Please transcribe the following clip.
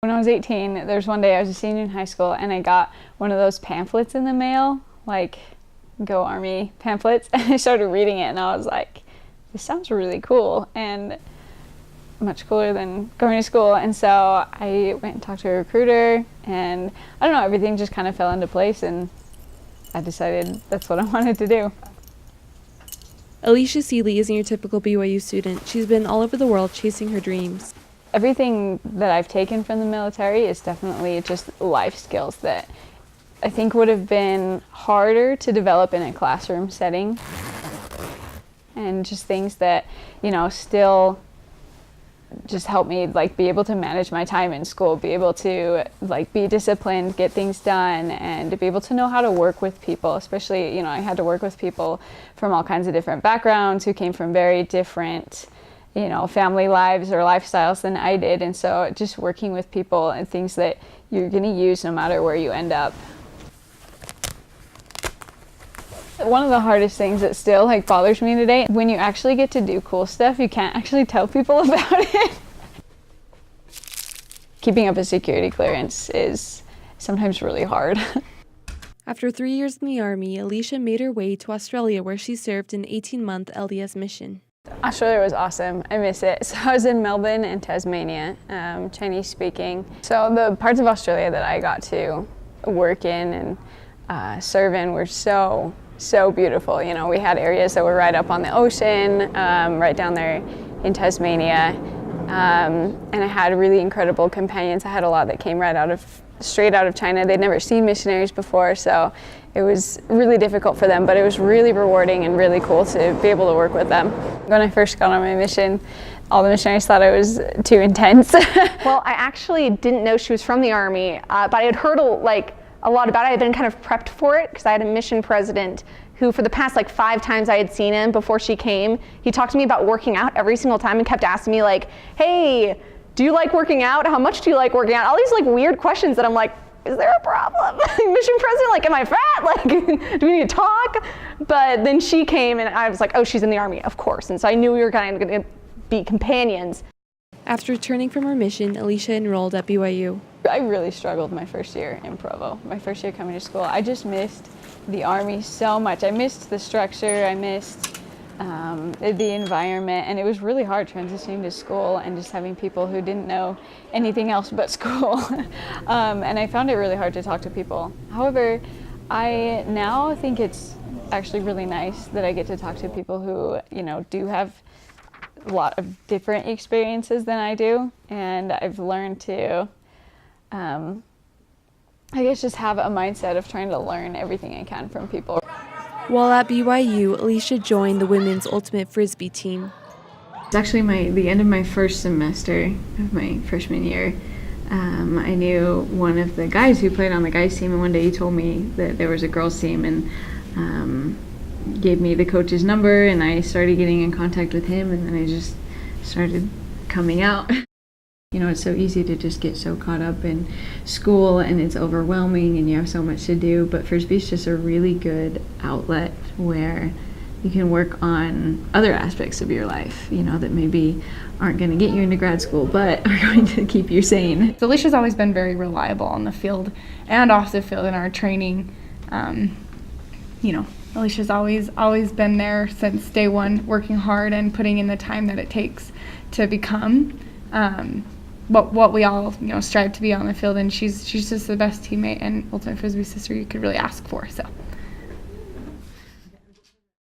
When I was 18, there's one day I was a senior in high school and I got one of those pamphlets in the mail, like Go Army pamphlets, and I started reading it and I was like, this sounds really cool and much cooler than going to school. And so I went and talked to a recruiter and I don't know, everything just kind of fell into place and I decided that's what I wanted to do. Alicia Seeley isn't your typical BYU student. She's been all over the world chasing her dreams. Everything that I've taken from the military is definitely just life skills that I think would have been harder to develop in a classroom setting, and just things that, you know, still just help me like be able to manage my time in school, be able to like be disciplined, get things done, and to be able to know how to work with people. Especially, you know, I had to work with people from all kinds of different backgrounds who came from very different, you know, family lives or lifestyles than I did. And so just working with people and things that you're going to use no matter where you end up. One of the hardest things that still like bothers me today, when you actually get to do cool stuff, you can't actually tell people about it. Keeping up a security clearance is sometimes really hard. After 3 years in the Army, Alicia made her way to Australia where she served an 18-month LDS mission. Australia was awesome. I miss it. So I was in Melbourne and Tasmania, Chinese speaking. So the parts of Australia that I got to work in and serve in were so beautiful. You know, we had areas that were right up on the ocean, right down there in Tasmania. And I had really incredible companions. I had a lot that came straight out of China. They'd never seen missionaries before, so it was really difficult for them, but it was really rewarding and really cool to be able to work with them. When I first got on my mission, all the missionaries thought I was too intense. Well, I actually didn't know she was from the Army, but I had heard a lot about it. I had been kind of prepped for it because I had a mission president who, for the past 5 times I had seen him before she came, he talked to me about working out every single time and kept asking me like, hey, do you like working out? How much do you like working out? All these weird questions that I'm like, is there a problem? Mission president, am I fat? Do we need to talk? But then she came and I was like, oh, she's in the Army, of course. And so I knew we were kind of going to be companions. After returning from her mission, Alicia enrolled at BYU. I really struggled my first year in Provo, my first year coming to school. I just missed the Army so much. I missed the structure, I missed the environment, and it was really hard transitioning to school and just having people who didn't know anything else but school. And I found it really hard to talk to people. However, I now think it's actually really nice that I get to talk to people who, you know, do have a lot of different experiences than I do, and I've learned to I guess just have a mindset of trying to learn everything I can from people. While at BYU, Alicia joined the women's ultimate frisbee team. It's actually the end of my first semester of my freshman year. I knew one of the guys who played on the guys team, and one day he told me that there was a girls team and gave me the coach's number, and I started getting in contact with him, and then I just started coming out. You know, it's so easy to just get so caught up in school and it's overwhelming and you have so much to do, but Frisbee is just a really good outlet where you can work on other aspects of your life, you know, that maybe aren't going to get you into grad school, but are going to keep you sane. So Alicia's always been very reliable on the field and off the field in our training. You know, Alicia's always been there since day one, working hard and putting in the time that it takes to become what we all, you know, strive to be on the field, and she's just the best teammate and ultimate Frisbee sister you could really ask for. So.